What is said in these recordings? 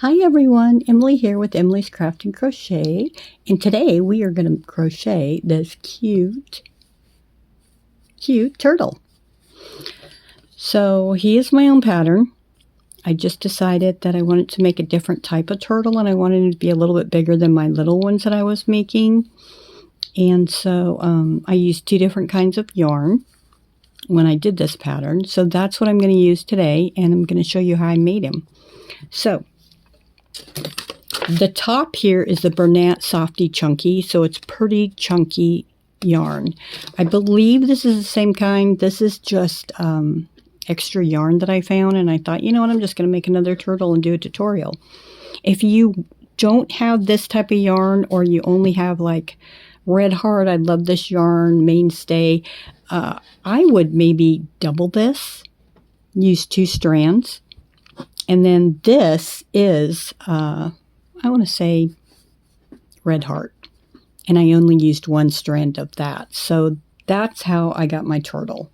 Hi everyone, Emily here with Emily's Craft and Crochet, and today we are going to crochet this cute turtle. So he is my own pattern. I just decided that I wanted to make a different type of turtle, and I wanted it to be a little bit bigger than my little ones that I was making. And so I used two different kinds of yarn when I did this pattern. So that's what I'm going to use today, and I'm going to show you how I made him. So the top here is the Bernat Softy Chunky, so it's pretty chunky yarn. I believe this is the same kind. This is just extra yarn that I found, and I thought, you know what, I'm just going to make another turtle and do a tutorial. If you don't have this type of yarn, or you only have like Red Heart, I love this yarn, Mainstay, I would maybe double this, use 2 strands. And then this is, I want to say, Red Heart. And I only used 1 strand of that. So that's how I got my turtle.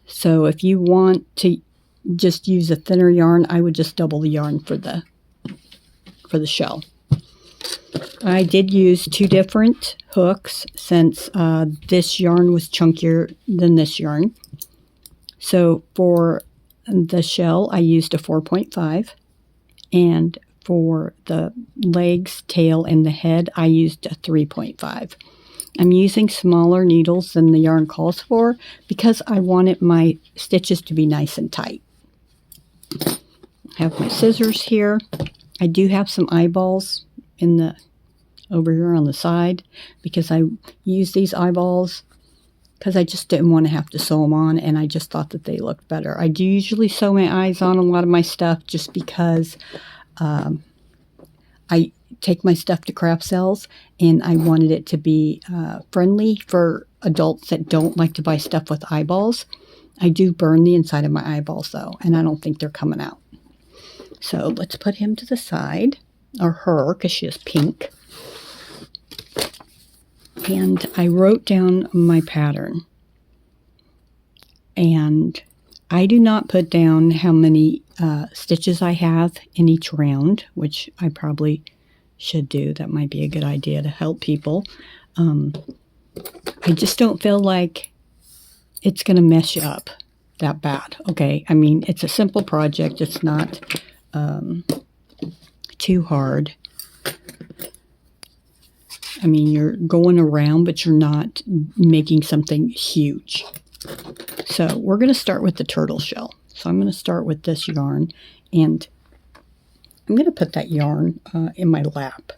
So if you want to just use a thinner yarn, I would just double the yarn for the shell. I did use 2 different hooks since this yarn was chunkier than this yarn. So for the shell, I used a 4.5, and for the legs, tail, and the head, I used a 3.5. I'm using smaller needles than the yarn calls for because I wanted my stitches to be nice and tight. I have my scissors here. I do have some eyeballs over here on the side because I use these eyeballs because I just didn't want to have to sew them on, and I just thought that they looked better. I do usually sew my eyes on a lot of my stuff just because I take my stuff to craft sales, and I wanted it to be friendly for adults that don't like to buy stuff with eyeballs. I do burn the inside of my eyeballs, though, and I don't think they're coming out. So let's put him to the side, or her, because she is pink. And I wrote down my pattern, and I do not put down how many stitches I have in each round, which I probably should do. That might be a good idea to help people. I just don't feel like it's going to mess you up that bad, okay? I mean, it's a simple project. It's not too hard. I mean, you're going around, but you're not making something huge. So we're going to start with the turtle shell. So I'm going to start with this yarn, and I'm going to put that yarn in my lap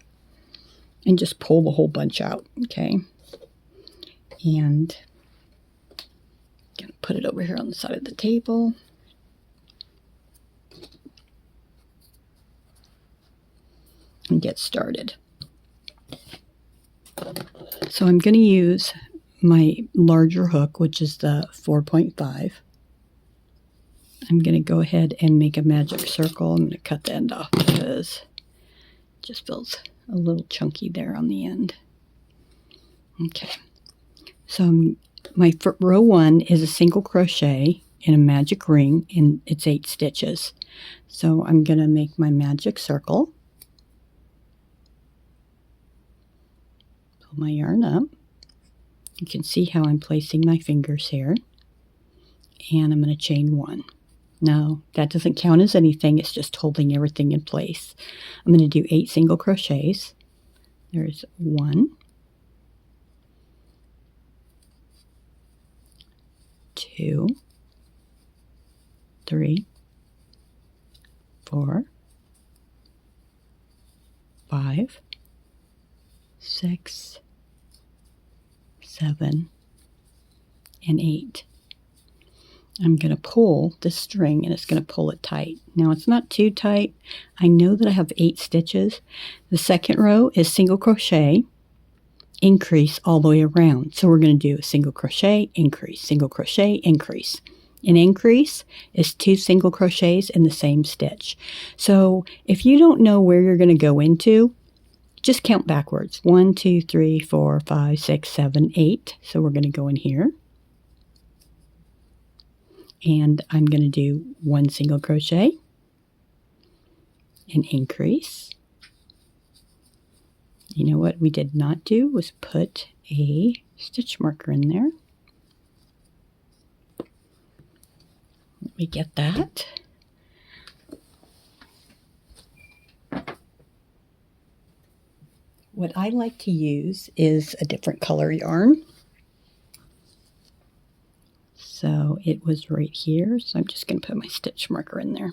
and just pull the whole bunch out, okay? And I'm going to put it over here on the side of the table. And get started. So I'm going to use my larger hook, which is the 4.5. I'm going to go ahead and make a magic circle. I'm going to cut the end off because it just feels a little chunky there on the end. Okay. So my row 1 is a single crochet in a magic ring, and it's 8 stitches. So I'm going to make my magic circle. Pull my yarn up. You can see how I'm placing my fingers here. And I'm going to chain 1. Now, that doesn't count as anything. It's just holding everything in place. I'm going to do 8 single crochets. There's 1, 2, 3, 4, 5, 6, 7, and 8. I'm going to pull this string, and it's going to pull it tight. Now, it's not too tight. I know that I have 8 stitches. The second row is single crochet, increase all the way around. So we're going to do a single crochet, increase, single crochet, increase. An increase is 2 single crochets in the same stitch. So if you don't know where you're going to go into, just count backwards. 1, 2, 3, 4, 5, 6, 7, 8. So we're going to go in here. And I'm going to do 1 single crochet. and increase. You know what we did not do was put a stitch marker in there. Let me get that. What I like to use is a different color yarn. So it was right here, so I'm just going to put my stitch marker in there.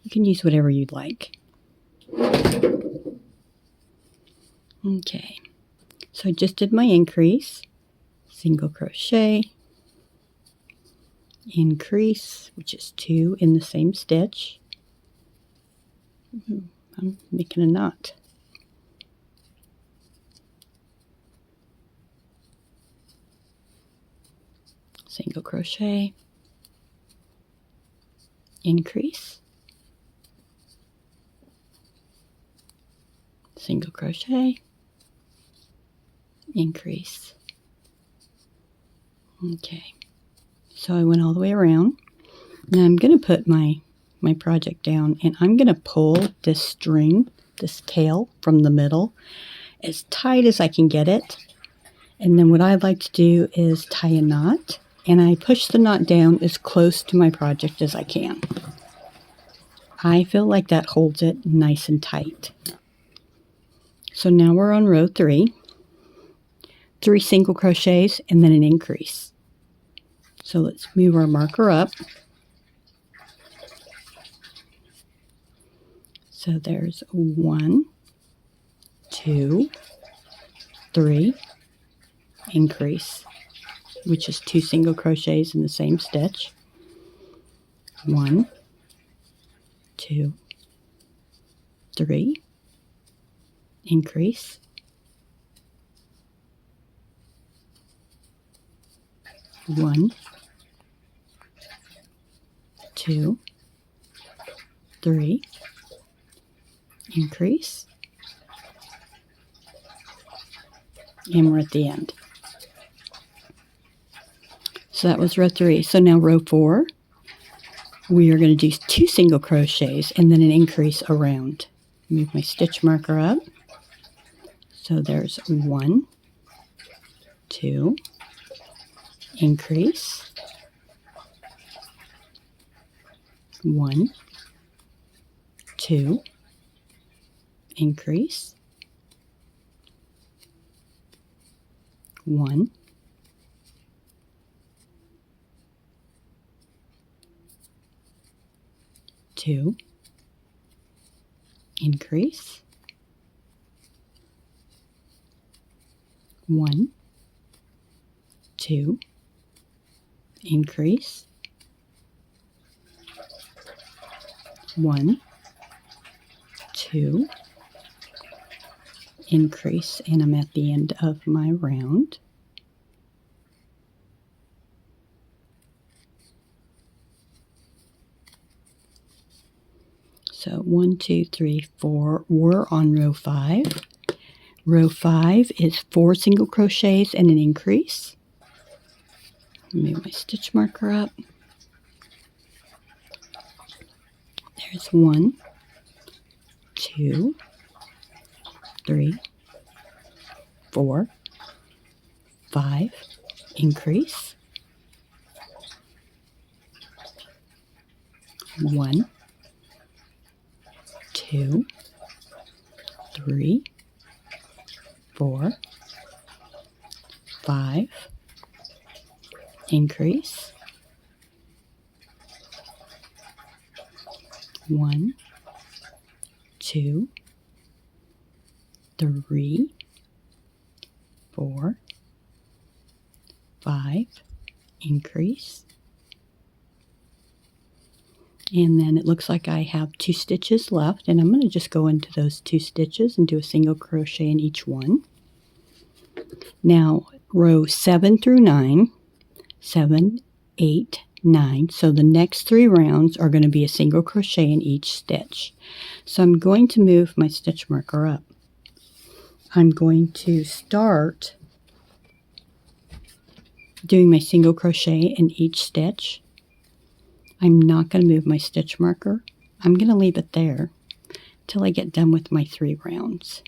You can use whatever you'd like. Okay, so I just did my increase, single crochet, increase, which is 2 in the same stitch. I'm making a knot. Single crochet, increase, single crochet, increase. Okay, so I went all the way around. Now I'm going to put my project down, and I'm going to pull this string, this tail from the middle as tight as I can get it. And then what I like to do is tie a knot, and I push the knot down as close to my project as I can. I feel like that holds it nice and tight. So now we're on row 3. 3 single crochets and then an increase. So let's move our marker up. So there's 1, 2, 3, increase, which is 2 single crochets in the same stitch. 1, 2, 3, increase, 1, 2, 3, increase, and we're at the end. So that was row 3. So now row 4, we are going to do 2 single crochets and then an increase around. Move my stitch marker up. So there's 1, 2, increase, 1, 2, increase, 1, 2, increase, 1, 2, increase, 1, 2, increase, and I'm at the end of my round. So 1, 2, 3, 4, we're on row 5. Row 5 is 4 single crochets and an increase. Move my stitch marker up. There's 1, 2, 3, 4, 5, increase, 1, 2, 3, 4, 5, increase, 1, 2, 3, 4, 5, increase. And then it looks like I have 2 stitches left, and I'm going to just go into those 2 stitches and do a single crochet in each one. Now row 7 through 9, 7, 8, 9. So the next 3 rounds are going to be a single crochet in each stitch. So I'm going to move my stitch marker up. I'm going to start doing my single crochet in each stitch. I'm not going to move my stitch marker. I'm going to leave it there. till I get done with my 3 rounds.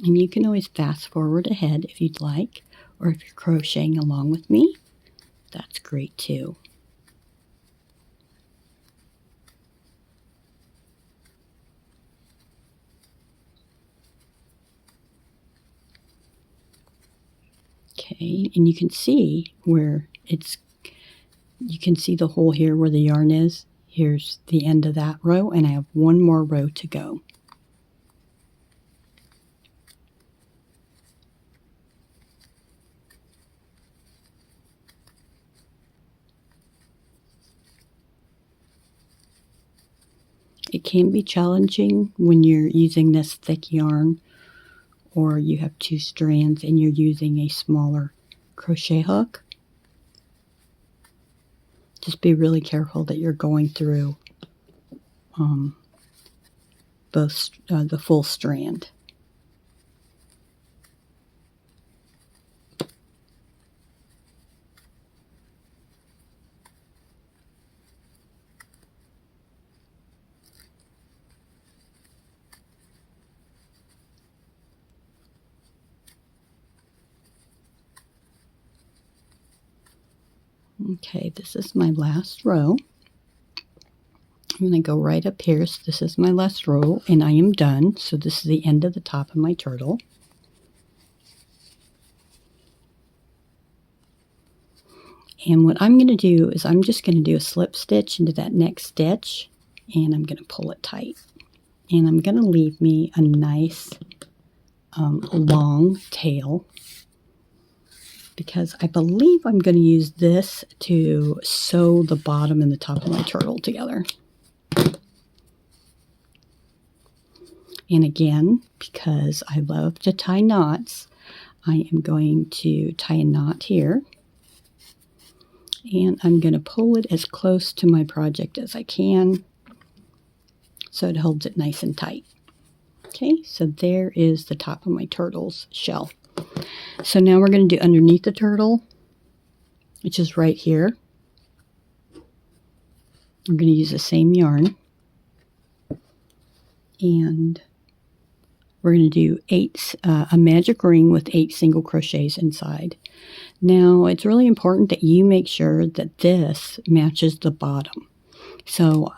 And you can always fast forward ahead if you'd like, or if you're crocheting along with me, that's great too. Okay, and you can see where you can see the hole here where the yarn is. Here's the end of that row, and I have 1 more row to go. It can be challenging when you're using this thick yarn, or you have 2 strands and you're using a smaller crochet hook. Just be really careful that you're going through both the full strand. Okay, this is my last row. I'm going to go right up here. So this is my last row, and I am done. So this is the end of the top of my turtle. And what I'm going to do is I'm just going to do a slip stitch into that next stitch, and I'm going to pull it tight. And I'm going to leave me a nice long tail, because I believe I'm going to use this to sew the bottom and the top of my turtle together. And again, because I love to tie knots, I am going to tie a knot here. And I'm going to pull it as close to my project as I can so it holds it nice and tight. Okay, so there is the top of my turtle's shell. So now we're going to do underneath the turtle, which is right here. I'm going to use the same yarn. And we're going to do a magic ring with 8 single crochets inside. Now, it's really important that you make sure that this matches the bottom. So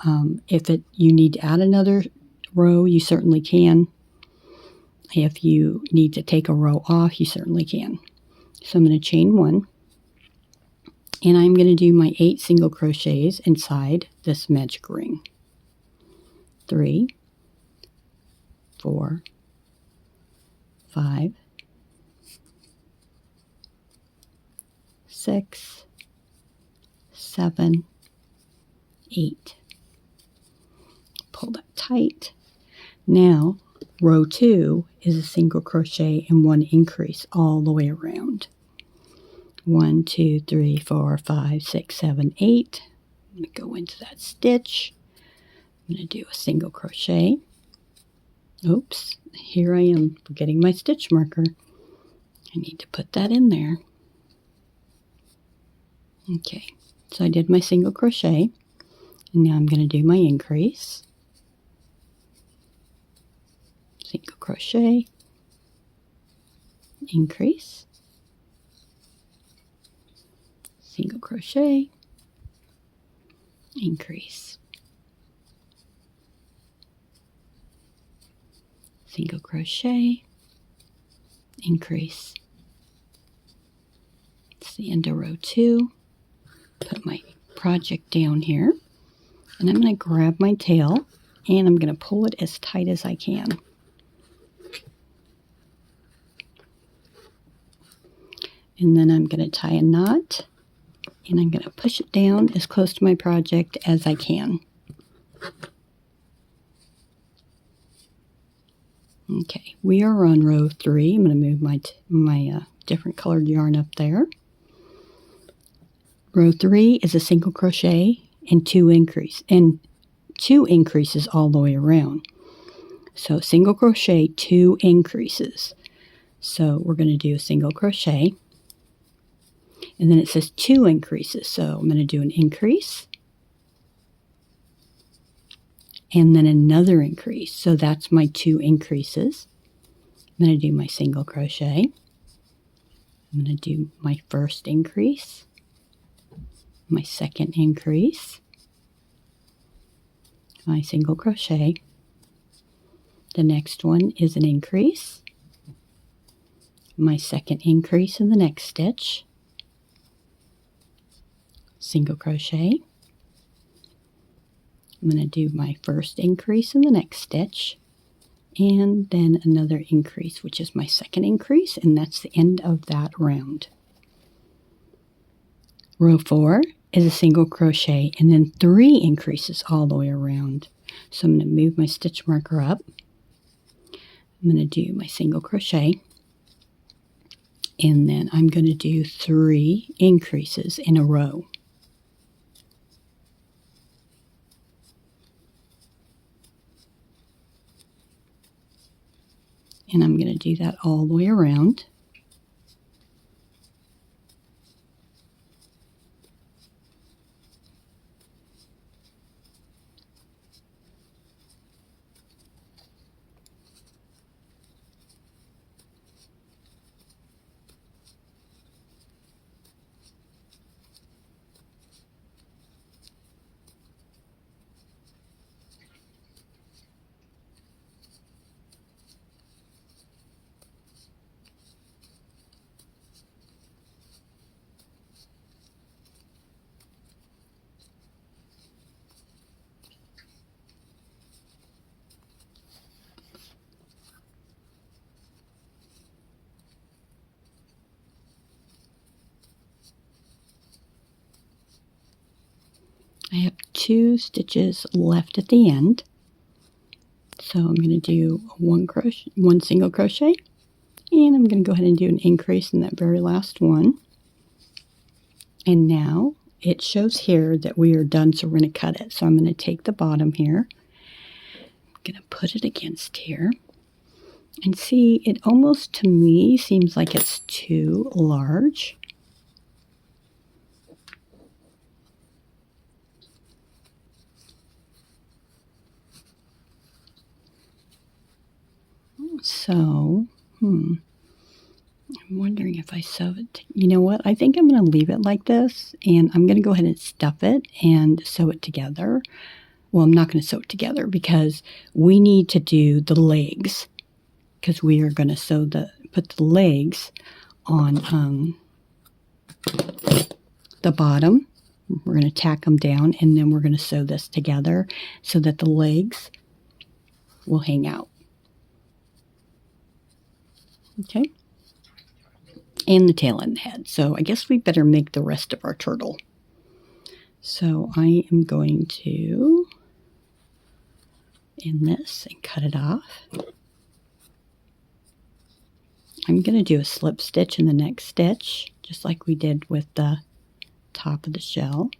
if you need to add another row, you certainly can. If you need to take a row off, you certainly can. So I'm going to chain 1, and I'm going to do my 8 single crochets inside this magic ring. 3, 4, 5, 6, 7, 8. Pull that tight. Now, row 2 is a single crochet and 1 increase all the way around. 1, 2, 3, 4, 5, 6, 7, 8. Let me go into that stitch. I'm going to do a single crochet. Oops, here I am forgetting my stitch marker. I need to put that in there. Okay, so I did my single crochet, and now I'm going to do my increase. Single crochet, increase, single crochet, increase, single crochet, increase. It's the end of row 2. Put my project down here, and I'm going to grab my tail and I'm going to pull it as tight as I can. And then I'm going to tie a knot, and I'm going to push it down as close to my project as I can. Okay, we are on row 3. I'm going to move my different colored yarn up there. Row 3 is a single crochet and 2 increases all the way around. So single crochet, 2 increases. So we're going to do a single crochet, and then it says 2 increases. So I'm going to do an increase and then another increase. So that's my 2 increases. I'm going to do my single crochet. I'm going to do my first increase, my second increase, my single crochet. The next one is an increase, my second increase in the next stitch, single crochet. I'm going to do my first increase in the next stitch, and then another increase, which is my second increase, and that's the end of that round. Row 4 is a single crochet and then 3 increases all the way around. So I'm going to move my stitch marker up. I'm going to do my single crochet, and then I'm going to do 3 increases in a row. And I'm going to do that all the way around. I have 2 stitches left at the end, so I'm going to do one single crochet, and I'm going to go ahead and do an increase in that very last one. And now it shows here that we are done, so we're going to cut it. So I'm going to take the bottom here, I'm going to put it against here, and see, it almost to me seems like it's too large. So, I'm wondering if I sew it. You know what? I think I'm going to leave it like this, and I'm going to go ahead and stuff it and sew it together. Well, I'm not going to sew it together because we need to do the legs, because we are going to put the legs on the bottom. We're going to tack them down, and then we're going to sew this together so that the legs will hang out. Okay, and the tail and the head. So I guess we better make the rest of our turtle. So I am going to end this and cut it off. I'm going to do a slip stitch in the next stitch, just like we did with the top of the shell.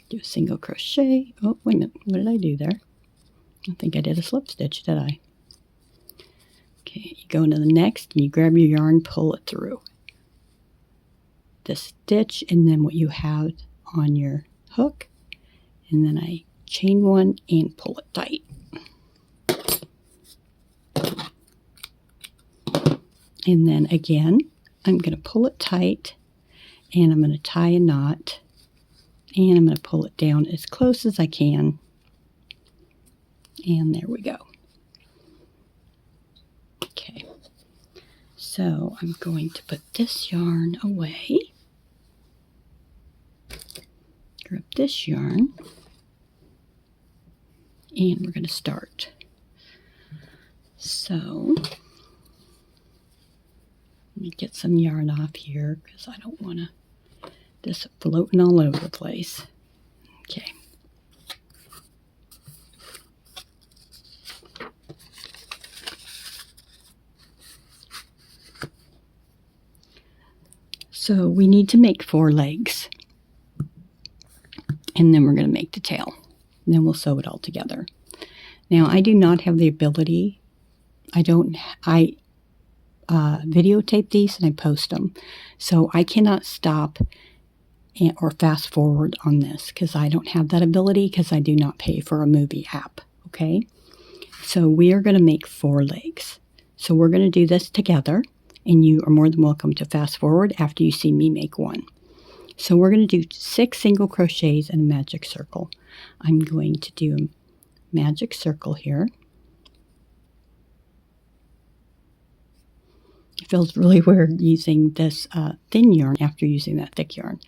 Do a single crochet. Oh, wait a minute. What did I do there? I think I did a slip stitch, did I? Okay, you go into the next and you grab your yarn, pull it through the stitch and then what you have on your hook, and then I chain one and pull it tight. And then again, I'm going to pull it tight and I'm going to tie a knot and I'm going to pull it down as close as I can. And there we go. Okay, so I'm going to put this yarn away. Grab this yarn and we're going to start. So let me get some yarn off here because I don't want this floating all over the place. Okay. So we need to make 4 legs. And then we're going to make the tail. And then we'll sew it all together. Now, I do not have the ability. I videotape these and I post them. So I cannot stop or fast forward on this because I don't have that ability because I do not pay for a movie app. Okay? So we are going to make 4 legs. So we're going to do this together. And you are more than welcome to fast forward after you see me make one. So we're going to do 6 single crochets and a magic circle. I'm going to do a magic circle here. It feels really weird using this thin yarn after using that thick yarn.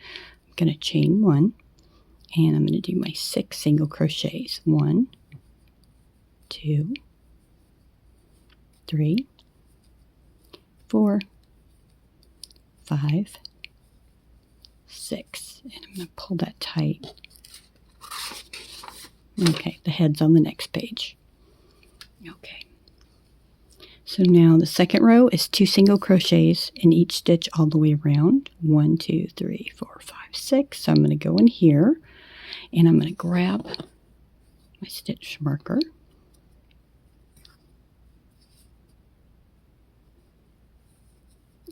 I'm going to chain 1 and I'm going to do my 6 single crochets. 1, 2, 3, 4, 5, 6, and I'm going to pull that tight. Okay, the head's on the next page. Okay, so now the second row is 2 single crochets in each stitch all the way around. 1, 2, 3, 4, 5, 6. So I'm going to go in here and I'm going to grab my stitch marker.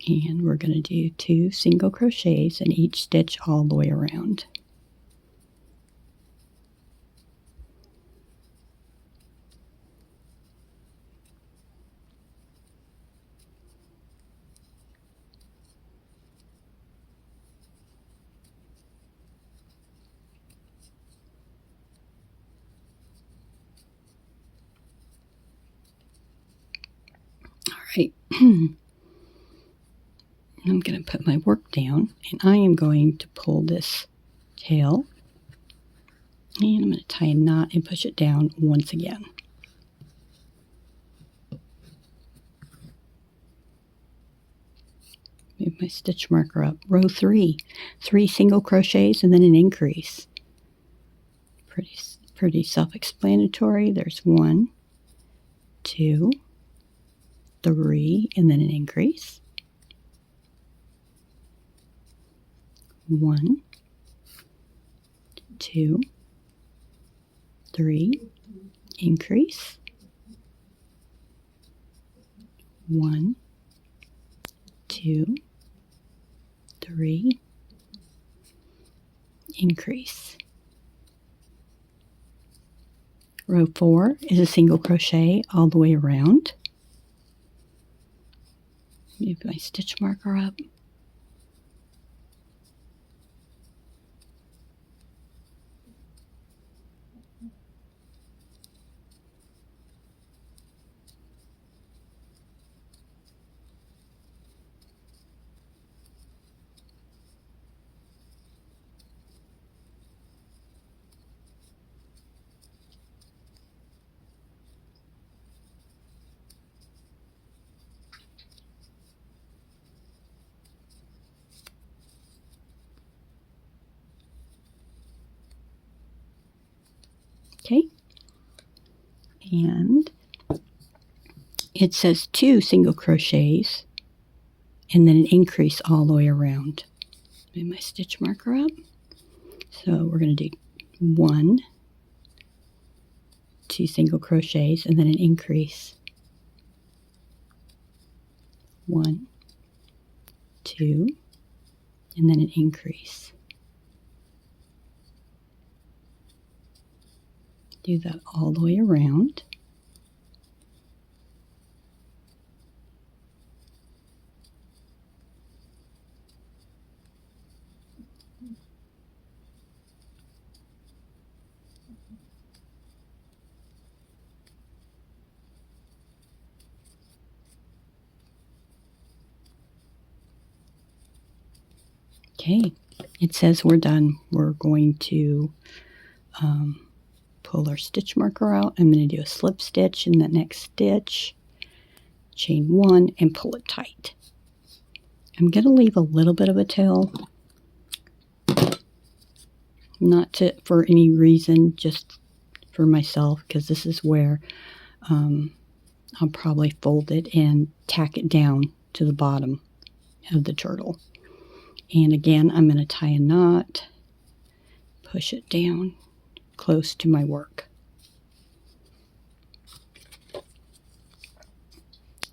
And we're going to do 2 single crochets in each stitch all the way around. All right. I'm going to put my work down and I am going to pull this tail and I'm going to tie a knot and push it down once again. Move my stitch marker up. Row 3, 3 single crochets and then an increase. Pretty self-explanatory. There's 1, 2, 3, and then an increase. 1, 2, 3, increase. 1, 2, 3, increase. Row 4 is a single crochet all the way around. Move my stitch marker up. Okay, and it says 2 single crochets and then an increase all the way around. Move my stitch marker up. So we're going to do 1, 2 single crochets and then an increase. 1, 2, and then an increase. Do that all the way around. Okay, it says we're done. We're going to pull our stitch marker out. I'm going to do a slip stitch in the next stitch, chain 1, and pull it tight. I'm going to leave a little bit of a tail, not for any reason, just for myself, because this is where I'll probably fold it and tack it down to the bottom of the turtle. And again, I'm going to tie a knot, push it down close to my work.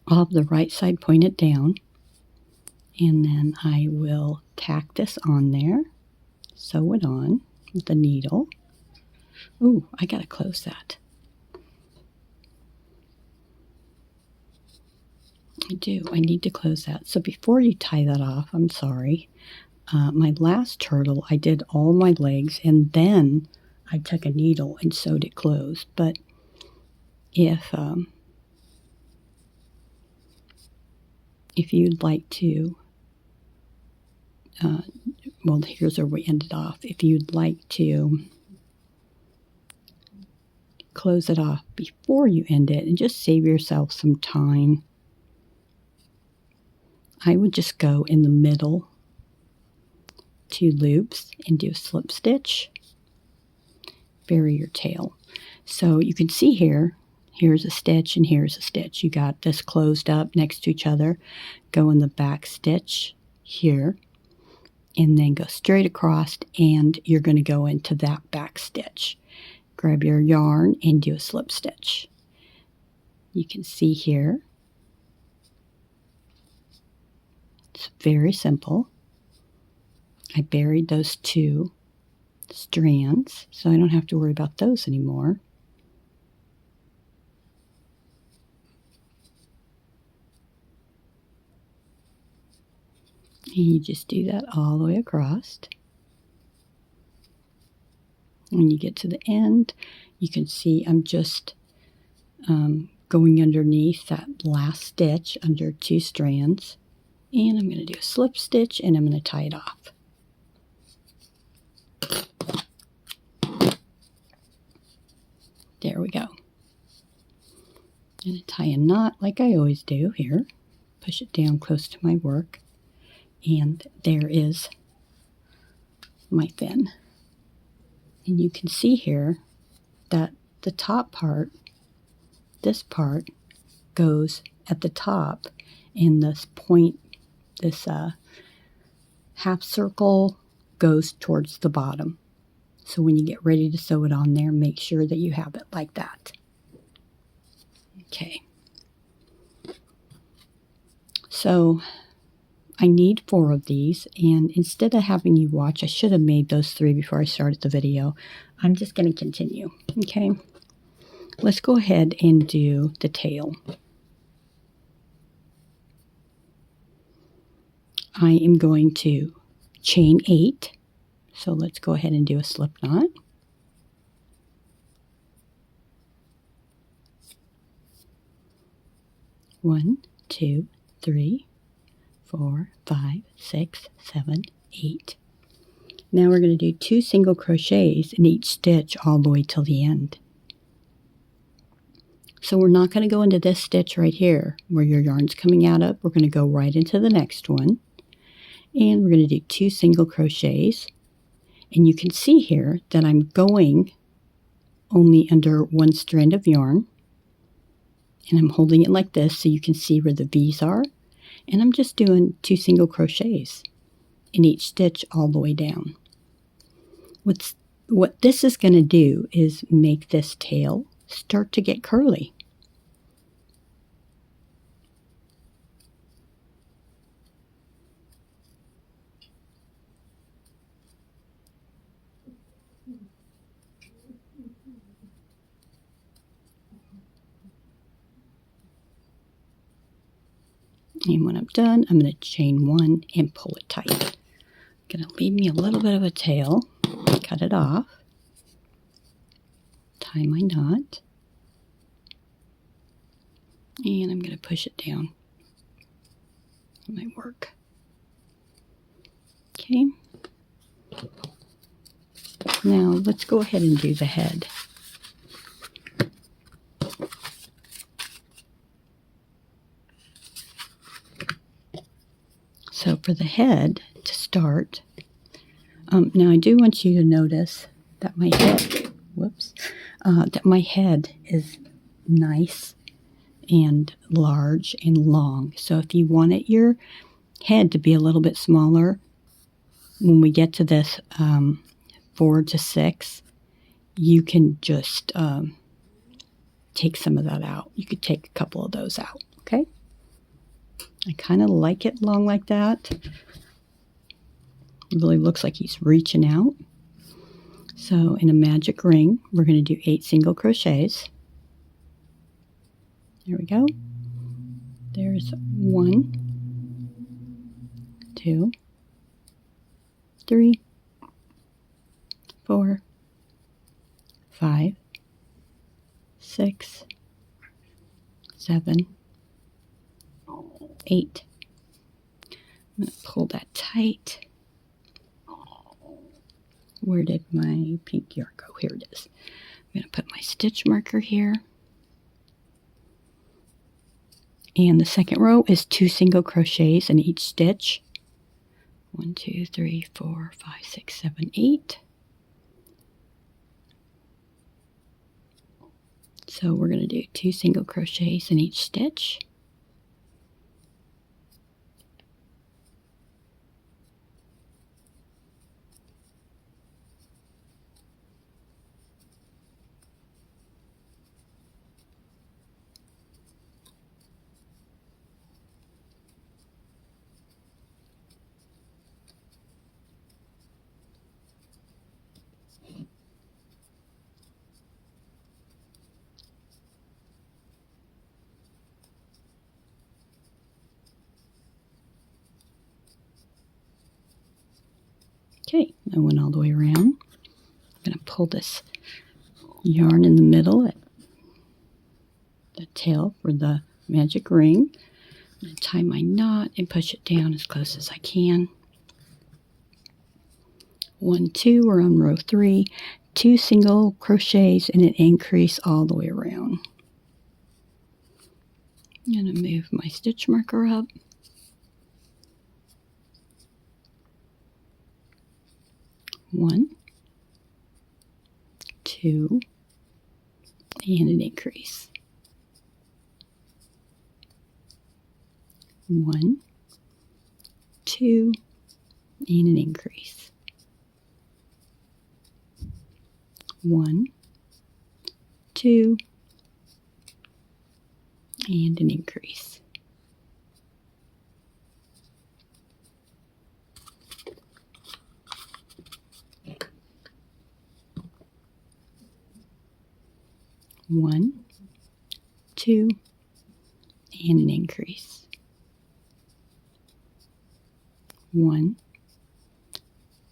I'll have the right side pointed down, and then I will tack this on there, sew it on with the needle. Ooh, I gotta close that. I need to close that. So before you tie that off, I'm sorry, my last turtle, I did all my legs and then I took a needle and sewed it closed. But if you'd like to, well, here's where we ended off. If you'd like to close it off before you end it and just save yourself some time, I would just go in the middle 2 loops and do a slip stitch, bury your tail. So you can see here's a stitch and here's a stitch. You got this closed up next to each other. Go in the back stitch here and then go straight across, and you're going to go into that back stitch. Grab your yarn and do a slip stitch. You can see here, it's very simple. I buried those 2 strands, so I don't have to worry about those anymore. And you just do that all the way across. When you get to the end, you can see I'm just going underneath that last stitch under 2 strands. And I'm going to do a slip stitch and I'm going to tie it off. There we go. I'm going to tie a knot like I always do here. Push it down close to my work. And there is my fin. And you can see here that the top part, this part, goes at the top, and this point, this half circle goes towards the bottom. So when you get ready to sew it on there, make sure that you have it like that. Okay. So I need 4 of these, and instead of having you watch, I should have made those 3 before I started the video. I'm just going to continue. Okay. Let's go ahead and do the tail. I am going to chain 8. So let's go ahead and do a slip knot. One, 2, 3, 4, 5, 6, 7, 8. Now we're going to do 2 single crochets in each stitch all the way till the end. So we're not going to go into this stitch right here where your yarn's coming out of. We're going to go right into the next one. And we're going to do 2 single crochets. And you can see here that I'm going only under 1 strand of yarn. And I'm holding it like this so you can see where the V's are. And I'm just doing 2 single crochets in each stitch all the way down. What this is going to do is make this tail start to get curly. And when I'm done, I'm going to chain 1 and pull it tight. Going to leave me a little bit of a tail. Cut it off. Tie my knot. And I'm going to push it down. It might work. Okay. Now let's go ahead and do the head. So for the head, to start, now I do want you to notice that my head, that my head is nice and large and long. So if you wanted your head to be a little bit smaller, when we get to this 4 to 6, you can just take some of that out. You could take a couple of those out, okay? I kind of like it long like that. It really looks like he's reaching out. So in a magic ring, we're going to do 8 single crochets. There we go. There's 1, 2, 3, 4, 5, 6, 7, 8. I'm going to pull that tight. Where did my pink yarn go? Here it is. I'm going to put my stitch marker here. And the second row is 2 single crochets in each stitch. 1, 2, 3, 4, 5, 6, 7, 8. So we're going to do 2 single crochets in each stitch. Okay, I went all the way around. I'm going to pull this yarn in the middle at the tail for the magic ring. I'm going to tie my knot and push it down as close as I can. 1, 2, we're on row 3. 2 single crochets and an increase all the way around. I'm going to move my stitch marker up. 1, 2, and an increase. 1, 2, and an increase. 1, 2, and an increase. One, 2, and an increase. 1,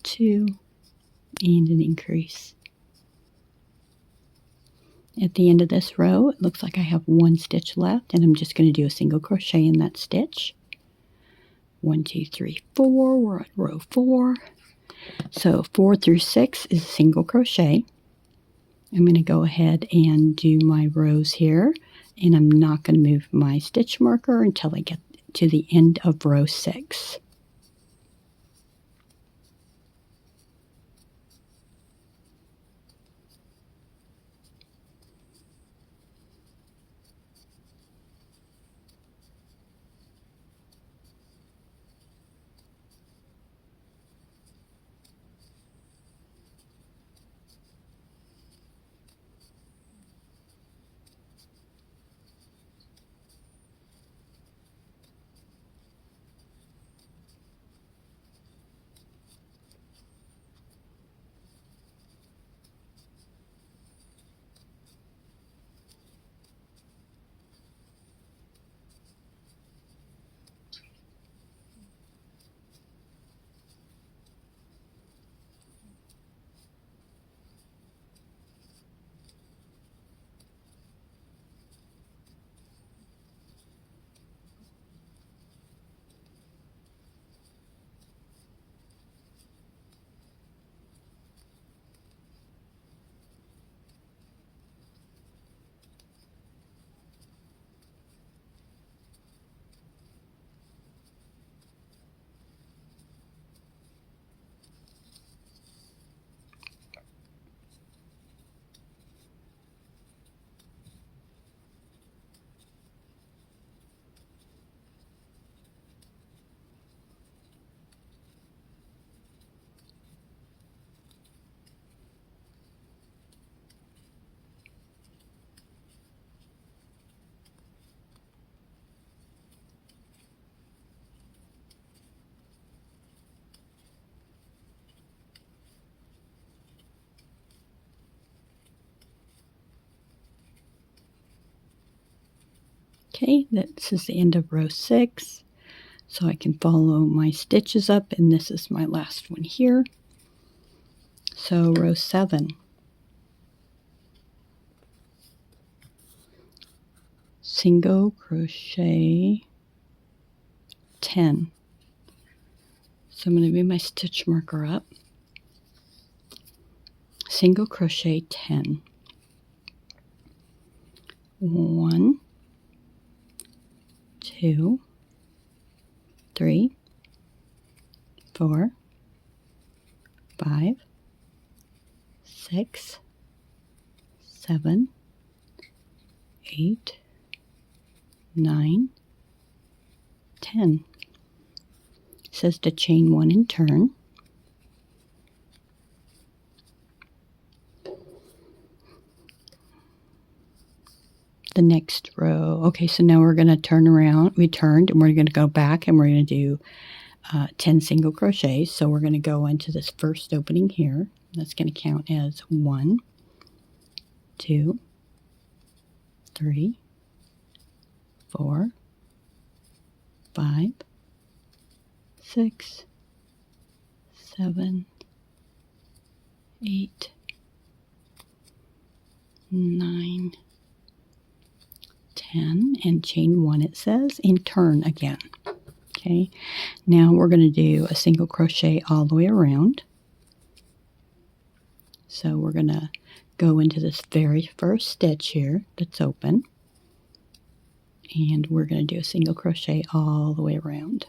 2, and an increase. At the end of this row, it looks like I have 1 stitch left, and I'm just going to do a single crochet in that stitch. 1, 2, 3, 4. We're at row 4. So 4 through 6 is a single crochet. I'm going to go ahead and do my rows here, and I'm not going to move my stitch marker until I get to the end of row 6. Okay, this is the end of row 6. So I can follow my stitches up, and this is my last one here. So row 7. Single crochet 10. So I'm going to move my stitch marker up. Single crochet 10. 1, 2, 3, 4, 5, 6, 7, 8, 9, 10. It says to chain 1 and turn. The next row. Okay, so now we're going to turn around. We turned, and we're going to go back, and we're going to do 10 single crochets. So we're going to go into this first opening here. That's going to count as 1, 2, 3, 4, 5, 6, 7, 8, 9, 10, and chain 1 it says, and turn again. Okay, now we're going to do a single crochet all the way around. So we're going to go into this very first stitch here that's open, and we're going to do a single crochet all the way around.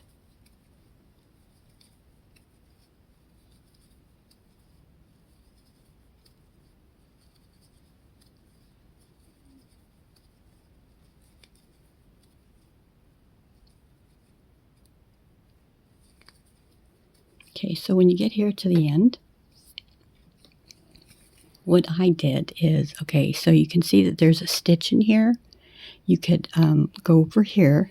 Okay, so when you get here to the end, what I did is, okay, so you can see that there's a stitch in here. You could go over here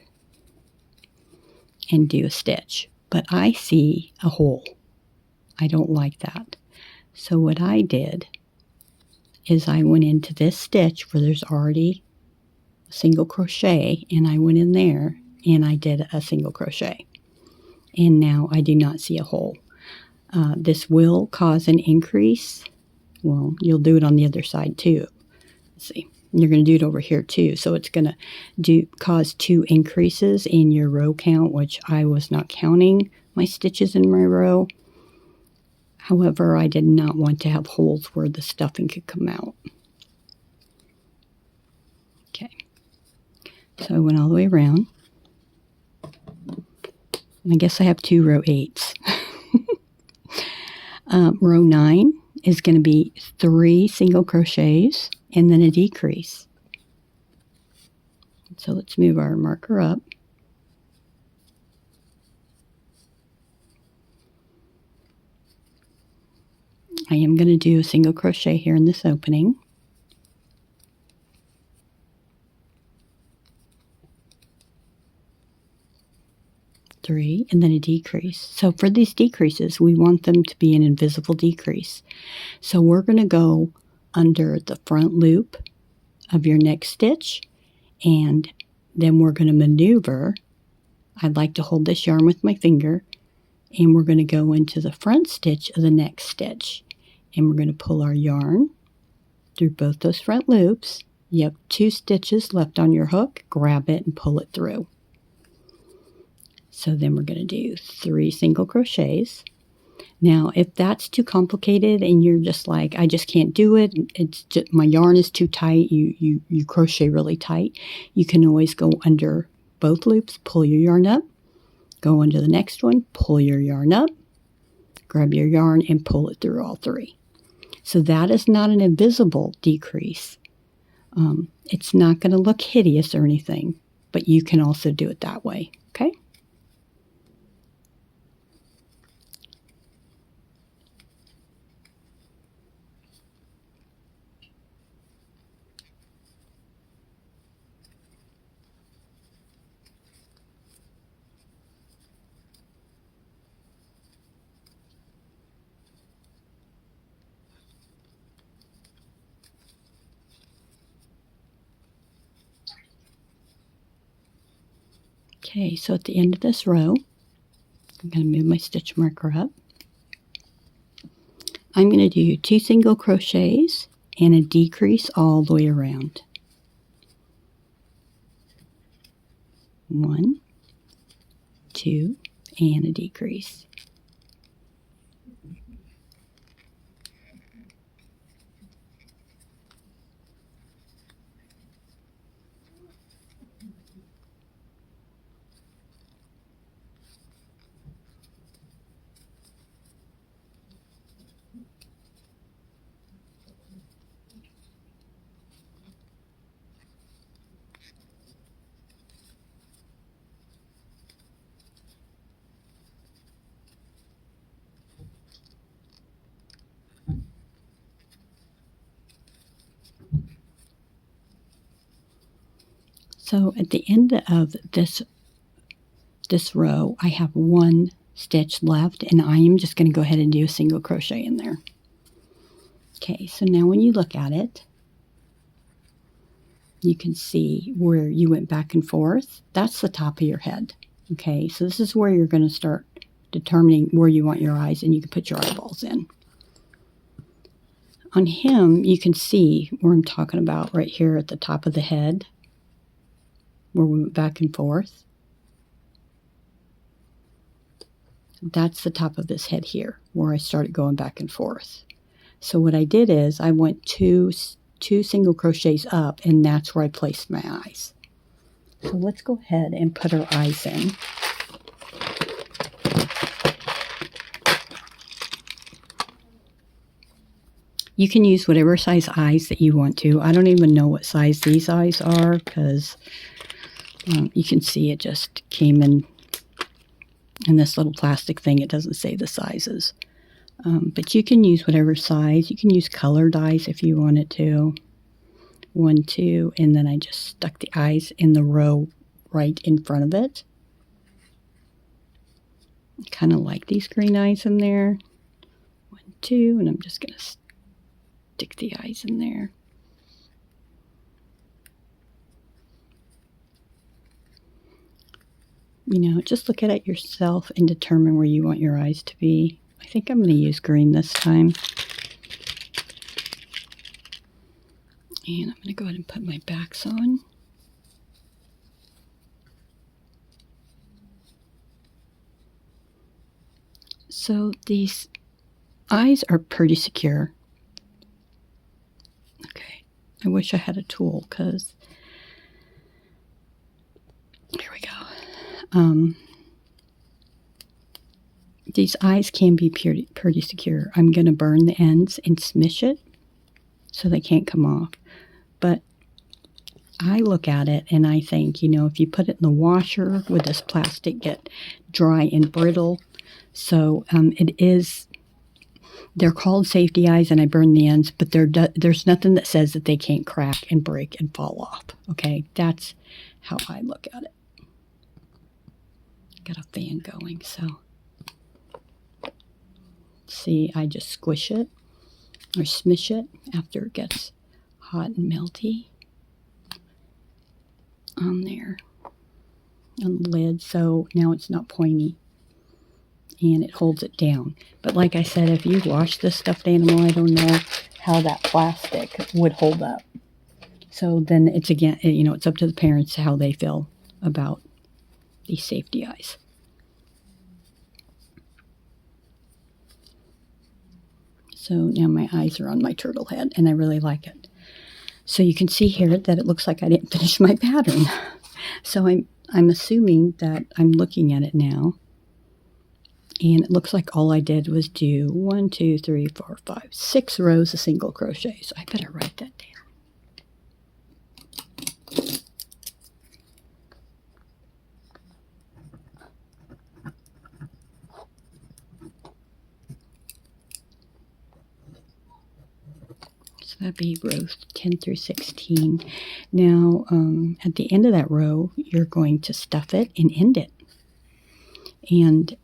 and do a stitch, but I see a hole. I don't like that. So what I did is I went into this stitch where there's already a single crochet, and I went in there and I did a single crochet. And now I do not see a hole. This will cause an increase. Well, you'll do it on the other side too. Let's see. You're going to do it over here too. So it's going to cause 2 increases in your row count, which I was not counting my stitches in my row. However, I did not want to have holes where the stuffing could come out. Okay. So I went all the way around. I guess I have 2 row 8s. Row 9 is going to be 3 single crochets and then a decrease. So let's move our marker up. I am going to do a single crochet here in this opening. 3, and then a decrease. So for these decreases, we want them to be an invisible decrease. So we're going to go under the front loop of your next stitch, and then we're going to maneuver. I'd like to hold this yarn with my finger, and we're going to go into the front stitch of the next stitch, and we're going to pull our yarn through both those front loops. You have 2 stitches left on your hook. Grab it and pull it through. So then we're going to do 3 single crochets. Now, if that's too complicated and you're just like, I just can't do it, it's just, my yarn is too tight, you crochet really tight, you can always go under both loops, pull your yarn up, go under the next one, pull your yarn up, grab your yarn and pull it through all 3. So that is not an invisible decrease. It's not going to look hideous or anything, but you can also do it that way, okay? Okay, so at the end of this row, I'm going to move my stitch marker up. I'm going to do 2 single crochets and a decrease all the way around. 1, 2, and a decrease. So at the end of this row, I have 1 stitch left, and I am just going to go ahead and do a single crochet in there. Okay, so now when you look at it, you can see where you went back and forth. That's the top of your head. Okay, so this is where you're going to start determining where you want your eyes, and you can put your eyeballs in. On him, you can see where I'm talking about right here at the top of the head, where we went back and forth. That's the top of this head here, where I started going back and forth. So what I did is I went two single crochets up, and that's where I placed my eyes. So let's go ahead and put our eyes in. You can use whatever size eyes that you want to. I don't even know what size these eyes are, because you can see it just came in this little plastic thing. It doesn't say the sizes. But you can use whatever size. You can use colored eyes if you wanted to. 1, 2, and then I just stuck the eyes in the row right in front of it. Kind of like these green eyes in there. 1, 2, and I'm just going to stick the eyes in there. You know, just look at it yourself and determine where you want your eyes to be. I think I'm going to use green this time. And I'm going to go ahead and put my backs on. So these eyes are pretty secure. Okay, I wish I had a tool, because here we go. These eyes can be pretty secure. I'm going to burn the ends and smish it so they can't come off. But I look at it and I think, you know, if you put it in the washer, would this plastic get dry and brittle? So they're called safety eyes, and I burn the ends, but there's nothing that says that they can't crack and break and fall off. Okay, that's how I look at it. Got a fan going, so see, I just squish it or smish it after it gets hot and melty on there on the lid, so now it's not pointy and it holds it down. But like I said, if you wash this stuffed animal, I don't know how that plastic would hold up. So then it's, again, you know, it's up to the parents how they feel about these safety eyes. So now my eyes are on my turtle head, and I really like it. So you can see here that it looks like I didn't finish my pattern. So I'm assuming that I'm looking at it now, and it looks like all I did was do 1, 2, 3, 4, 5, 6 rows of single crochet. So I better write that down. So that'd be rows 10 through 16. Now, at the end of that row, you're going to stuff it and end it. And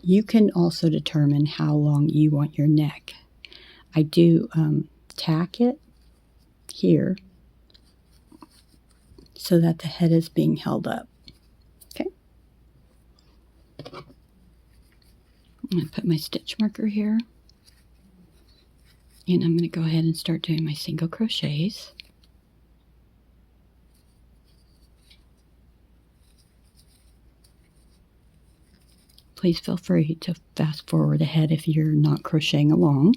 you can also determine how long you want your neck. I do tack it here so that the head is being held up. Okay. I'm going to put my stitch marker here. And I'm going to go ahead and start doing my single crochets. Please feel free to fast forward ahead if you're not crocheting along.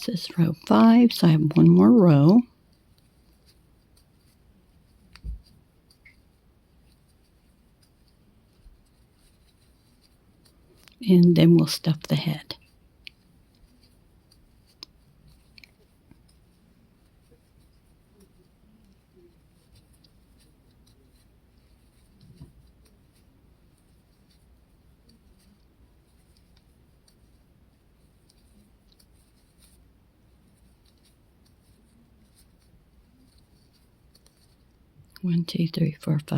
This is row 5, so I have one more row. And then we'll stuff the head. One, two, three, four, five.